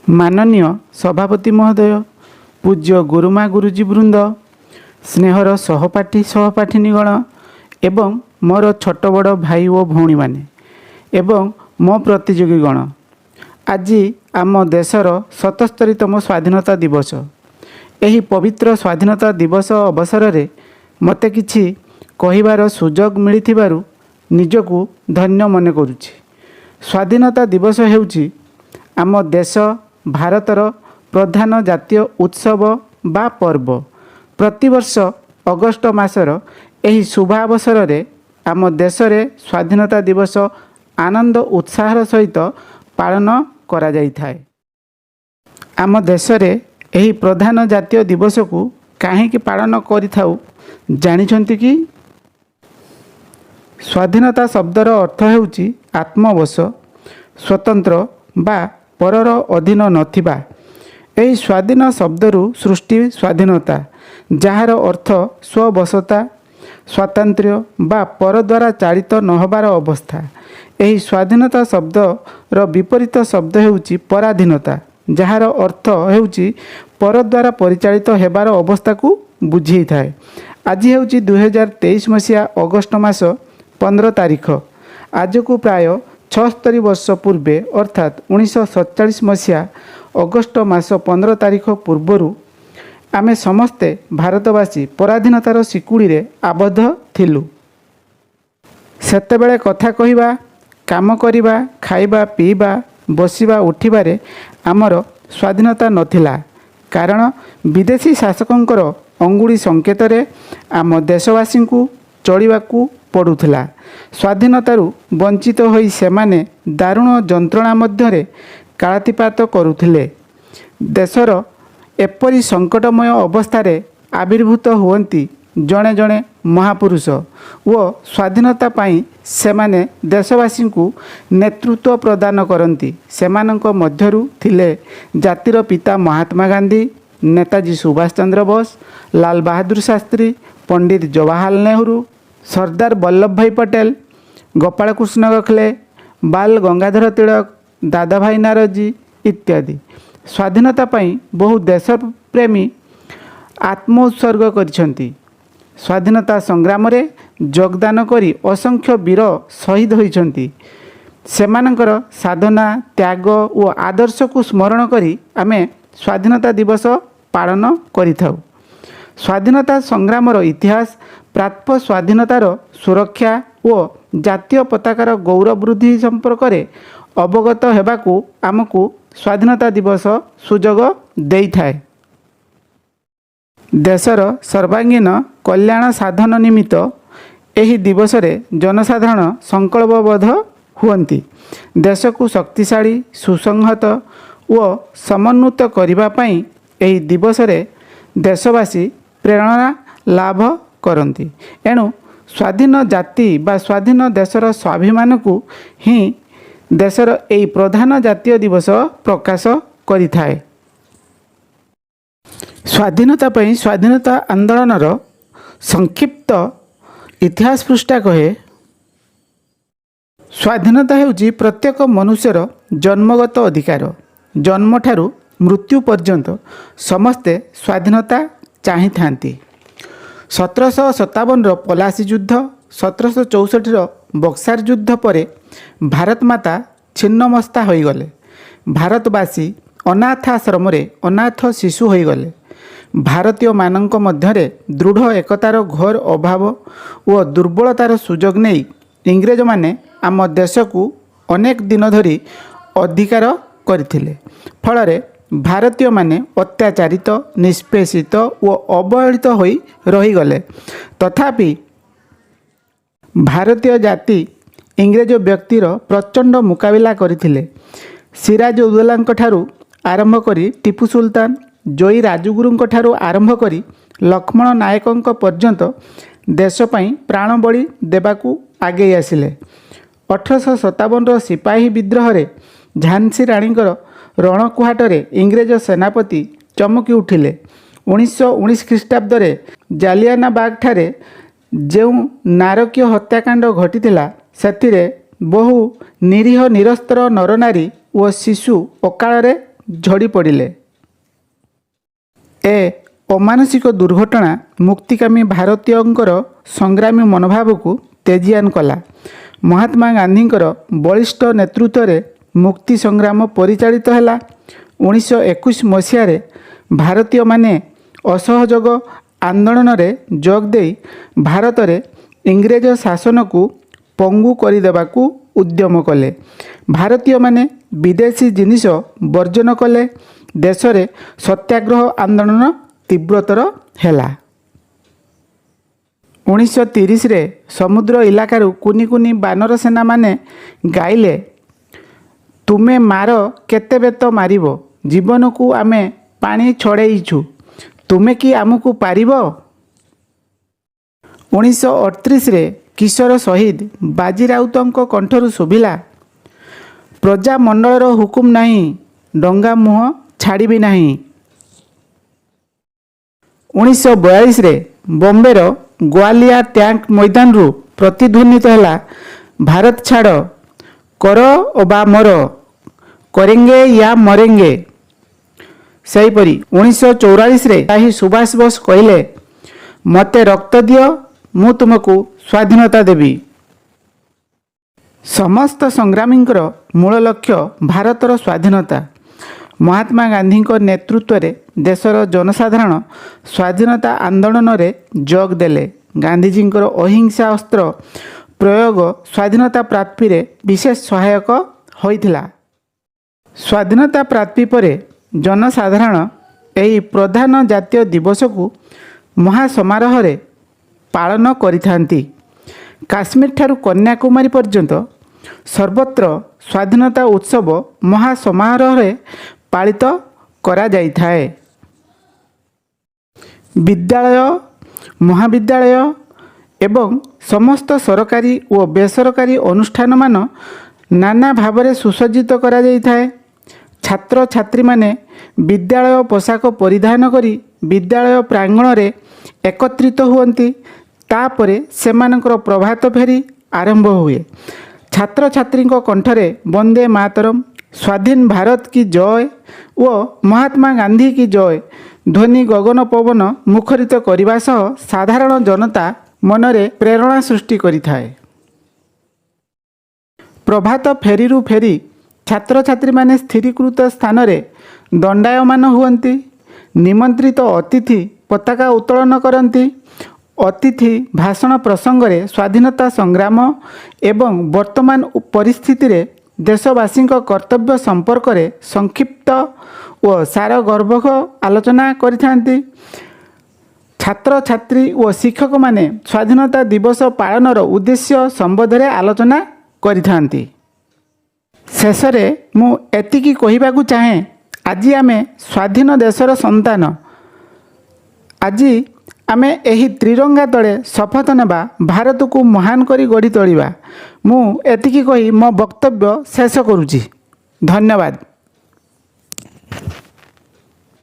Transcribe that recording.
माननीय सभापति महोदय, पूज्य गुरुमा गुरुजी वृंद, स्नेहर सहपाठी सहपाठिनीगण एवं मोर छोट बड़ भाई और भौणी माने एवं मो प्रतियोगीगण, आज आम देशर 77तम स्वाधीनता दिवस। यही पवित्र स्वाधीनता दिवस अवसर में मते किछि कहिबार सुजोग मिलिथिबारु निजकु धन्य मन करुछि। स्वाधीनता दिवस हेउछि आम देश भारतर प्रधान जातीय उत्सव बा पर्व। प्रतिवर्ष अगस्ट मासर एही शुभावसर रे आम देश रे स्वाधीनता दिवस आनंद उत्साहर सहित पालन करा जाइथाय। आम देश रे एही प्रधान जातीय दिवस को काहेकि पालन करिथाउ जानिछन्ति कि? स्वाधीनता शब्दर अर्थ हेउछि आत्मवश, स्वतंत्र बा परर अधीन नथिबा। एही स्वाधीन शब्दरु सृष्टि स्वाधीनता, जार अर्थ स्वबशता, स्वातंत्र्य बा पर द्वारा चालित नहबार अवस्था। एही स्वाधीनता शब्दर विपरीत शब्द हेउछि पराधीनता, जार अर्थ हेउछि पर द्वारा परिचालित हेबार अवस्था को बुझी थाए। आज हेउछि 2023 मसीहा अगस्ट मास 15 तारिख। आज को प्राय 76 वर्ष पूर्वे अर्थात 1947 मसीहा अगस्ट मास 15 तारिख पूर्वरु आमे समस्ते भारतवासी पराधीनतार सिकुड़ी रे आबद्ध थिलु। सेतेबेले कथा कहिबा, काम करिबा, खाइबा, पीबा, बसिबा, उठिबारे आमर स्वाधीनता नथिला, कारण विदेशी शासकंकर अंगुड़ी संकेत रे आम देशवासी को चलिबाकू पड़ुथिला। स्वाधीनतारू वंचित होई सेमाने दारुण जंत्रणा मध्यरे कालातिपात करुथिले। देशर एपरी संकटमय अवस्थारे आविर्भूत हुअन्ति जणे जणे महापुरुष व स्वाधीनता पाई सेमाने देशवासी को नेतृत्व प्रदान करती। सेमानंक मध्यरु थिले जातिर पिता महात्मा गांधी, नेताजी सुभाष चंद्र बोस, लाल बहादुर शास्त्री, पंडित जवाहरलाल नेहरू, सरदार वल्लभ भाई पटेल, गोपाल कृष्ण गोखले, बाल गंगाधर तिलक, दादा भाई नारोजी इत्यादि। स्वाधीनता पाई बहु देशप्रेमी आत्मोत्सर्ग करिसेंती। स्वाधीनता संग्राम रे योगदान करी असंख्य वीर शहीद होइछंती। सेमानंकर साधना, त्याग और आदर्श को स्मरण करी आमे स्वाधीनता दिवस पालन करिथाउ। स्वाधीनता संग्रामर इतिहास, प्राप्त स्वाधीनतार सुरक्षा और जातीय पताकार गौरव वृद्धि संपर्क में अवगत हेबाकू आमको स्वाधीनता दिवस सुजोग देइथाए। देशर सर्वांगीन कल्याण साधन निमित्त एही दिवस रे जनसाधारण संकल्पबद्ध हुअन्ति। देश को शक्तिशाली, सुसंहत व समन्वित करिबा पई एही दिवस रे देशवासी प्रेरणा लाभ करती। एणु स्वाधीन जाति बा स्वाधीन देशर स्वाभिमान को ही देशर एही प्रधान जातीय दिवस प्रकाश करिथाए। स्वाधीनता पई स्वाधीनता आंदोलनर संक्षिप्त इतिहास पृष्ठा कहे, स्वाधीनता हेउछि प्रत्येक मनुष्यर जन्मगत अधिकार। जन्म ठारू मृत्यु पर्यंत समस्ते स्वाधीनता चाहि थांती। 1757 पलासी युद्ध, 1764 बक्सार युद्ध परे भारत माता छिन्नमस्ता होइगले। भारतवासी अनाथ आश्रम रे अनाथ शिशु होइगले। भारतीय मानक मध्यरे दृढ़ एकतार घोर अभाव व दुर्बलतार सुजोग नहीं इंग्रेज माने आम देश को अनेक दिन धरी अधिकार करथिले। फलरे भारतीय माने अत्याचारित, निष्पेषित व अवहेलित होई रहीगले। तथापि भारतीय जाति इंग्रेज व्यक्तिर प्रचंड मुकाबिला करथिले। सिराज उद्दौलांक ठारू आरंभ करी टीपू सुल्तान, जोई राजगुरुंक ठारू आरंभ करी लक्ष्मण नायकंक पर्यंत देश पई प्राण बलि देबाकू आगे आसिले। 1857 सिपाही विद्रोह रे झांसी राणीकर रणकुहाटरे इंग्रेज सेनापति चमकी उठिले। 1919 ख्रीष्टाब्द रे जालियानाबाग ठारे जो नारकीय हत्याकांड घटिथिला सेथिरे बहु निरीह निरस्तर नरनारी व शिशु अकाଳରେ ଝଡ଼ି ପଡ଼ିଲେ। ଏ ଅମାନସିକ ଦୁର୍ଘଟଣା ମୁକ୍ତିକାମୀ ଭାରତୀୟଙ୍କର ସଂଗ୍ରାମୀ ମନୋଭାବକୁ ତେଜିଆନ କଲା। ମହାତ୍ମା ଗାନ୍ଧୀଙ୍କର ବଳିଷ୍ଠ ନେତୃତ୍ୱରେ ମୁକ୍ତି ସଂଗ୍ରାମ ପରିଚାଳିତ ହେଲା। 1921 ମସିହାରେ ଭାରତୀୟମାନେ ଅସହଯୋଗ ଆନ୍ଦୋଳନରେ ଯୋଗ ଦେଇ ଭାରତରେ ଇଂରେଜ ଶାସନକୁ ପଙ୍ଗୁ କରିଦେବାକୁ ଉଦ୍ୟମ କଲେ। ଭାରତୀୟମାନେ ବିଦେଶୀ ଜିନିଷ ବର୍ଜନ କଲେ। ଦେଶରେ ସତ୍ୟାଗ୍ରହ ଆନ୍ଦୋଳନ ତୀବ୍ରତର ହେଲା। 1930ରେ ସମୁଦ୍ର ଇଲାକାରୁ କୁନି କୁନି ବାନର ସେନାମାନେ ଗାଇଲେ, ତୁମେ ମାର କେତେ ବେତ ମାରିବ, ଜୀବନକୁ ଆମେ ପାଣି ଛଡ଼େଇଛୁ, ତୁମେ କି ଆମକୁ ପାରିବ। 1938ରେ କିଶୋର ଶହୀଦ ବାଜି ରାଉତଙ୍କ କଣ୍ଠରୁ ଶୁଭିଲା, ପ୍ରଜାମଣ୍ଡଳର ହୁକୁମ ନାହିଁ, ଡଙ୍ଗା ମୁହଁ ଛାଡ଼ିବି ନାହିଁ। 1942ରେ ବମ୍ବେର ଗୋଆଲିଆ ଟ୍ୟାଙ୍କ ମଇଦାନରୁ ପ୍ରତିଧ୍ୱନିତ ହେଲା, ଭାରତ ଛାଡ଼, କର ଅବା ମର, କରେଙ୍ଗେ ୟା ମରେଙ୍ଗେ। ସେହିପରି 1944ରେ ଏହି ସୁଭାଷ ବୋଷ କହିଲେ, ମୋତେ ରକ୍ତ ଦିଅ, ମୁଁ ତୁମକୁ ସ୍ୱାଧୀନତା ଦେବି। ସମସ୍ତ ସଂଗ୍ରାମୀଙ୍କର ମୂଳ ଲକ୍ଷ୍ୟ ଭାରତର ସ୍ୱାଧୀନତା। ମହାତ୍ମା ଗାନ୍ଧୀଙ୍କ ନେତୃତ୍ୱରେ ଦେଶର ଜନସାଧାରଣ ସ୍ୱାଧୀନତା ଆନ୍ଦୋଳନରେ ଯୋଗ ଦେଲେ। ଗାନ୍ଧୀଜୀଙ୍କର ଅହିଂସା ଅସ୍ତ୍ର ପ୍ରୟୋଗ ସ୍ୱାଧୀନତା ପ୍ରାପ୍ତିରେ ବିଶେଷ ସହାୟକ ହୋଇଥିଲା। ସ୍ୱାଧୀନତା ପ୍ରାପ୍ତି ପରେ ଜନସାଧାରଣ ଏହି ପ୍ରଧାନ ଜାତୀୟ ଦିବସକୁ ମହାସମାରୋହରେ ପାଳନ କରିଥାନ୍ତି। କାଶ୍ମୀରଠାରୁ କନ୍ୟାକୁମାରୀ ପର୍ଯ୍ୟନ୍ତ ସର୍ବତ୍ର ସ୍ୱାଧୀନତା ଉତ୍ସବ ମହାସମାରୋହରେ ପାଳିତ କରାଯାଇଥାଏ। ବିଦ୍ୟାଳୟ, ମହାବିଦ୍ୟାଳୟ ଏବଂ ସମସ୍ତ ସରକାରୀ ଓ ବେସରକାରୀ ଅନୁଷ୍ଠାନମାନ ନାନା ଭାବରେ ସୁସଜ୍ଜିତ କରାଯାଇଥାଏ। ଛାତ୍ରଛାତ୍ରୀମାନେ ବିଦ୍ୟାଳୟ ପୋଷାକ ପରିଧାନ କରି ବିଦ୍ୟାଳୟ ପ୍ରାଙ୍ଗଣରେ ଏକତ୍ରିତ ହୁଅନ୍ତି। ତାପରେ ସେମାନଙ୍କର ପ୍ରଭାତ ଫେରି ଆରମ୍ଭ ହୁଏ। ଛାତ୍ରଛାତ୍ରୀଙ୍କ କଣ୍ଠରେ ବନ୍ଦେ ମାତରମ୍, ସ୍ୱାଧୀନ ଭାରତ କି ଜୟ ଓ ମହାତ୍ମା ଗାନ୍ଧୀ କି ଜୟ ଧ୍ୱନି ଗଗନ ପବନ ମୁଖରିତ କରିବା ସହ ସାଧାରଣ ଜନତା ମନରେ ପ୍ରେରଣା ସୃଷ୍ଟି କରିଥାଏ। ପ୍ରଭାତ ଫେରିରୁ ଫେରି ଛାତ୍ରଛାତ୍ରୀମାନେ ସ୍ଥିରୀକୃତ ସ୍ଥାନରେ ଦଣ୍ଡାୟମାନ ହୁଅନ୍ତି। ନିମନ୍ତ୍ରିତ ଅତିଥି ପତାକା ଉତ୍ତୋଳନ କରନ୍ତି। ଅତିଥି ଭାଷଣ ପ୍ରସଙ୍ଗରେ ସ୍ୱାଧୀନତା ସଂଗ୍ରାମ ଏବଂ ବର୍ତ୍ତମାନ ପରିସ୍ଥିତିରେ ଦେଶବାସୀଙ୍କ କର୍ତ୍ତବ୍ୟ ସମ୍ପର୍କରେ ସଂକ୍ଷିପ୍ତ ଓ ସାରଗର୍ଭକ ଆଲୋଚନା କରିଥାନ୍ତି। ଛାତ୍ରଛାତ୍ରୀ ଓ ଶିକ୍ଷକମାନେ ସ୍ୱାଧୀନତା ଦିବସ ପାଳନର ଉଦ୍ଦେଶ୍ୟ ସମ୍ବନ୍ଧରେ ଆଲୋଚନା କରିଥାନ୍ତି। ଶେଷରେ ମୁଁ ଏତିକି କହିବାକୁ ଚାହେଁ, ଆଜି ଆମେ ସ୍ୱାଧୀନ ଦେଶର ସନ୍ତାନ। ଆଜି ଆମେ ଏହି ତ୍ରିରଙ୍ଗା ତଳେ ଶପଥ ନେବା, ଭାରତକୁ ମହାନ କରି ଗଢ଼ି ତୋଳିବା। ମୁଁ ଏତିକି କହି ମୋ ବକ୍ତବ୍ୟ ଶେଷ କରୁଛି। ଧନ୍ୟବାଦ।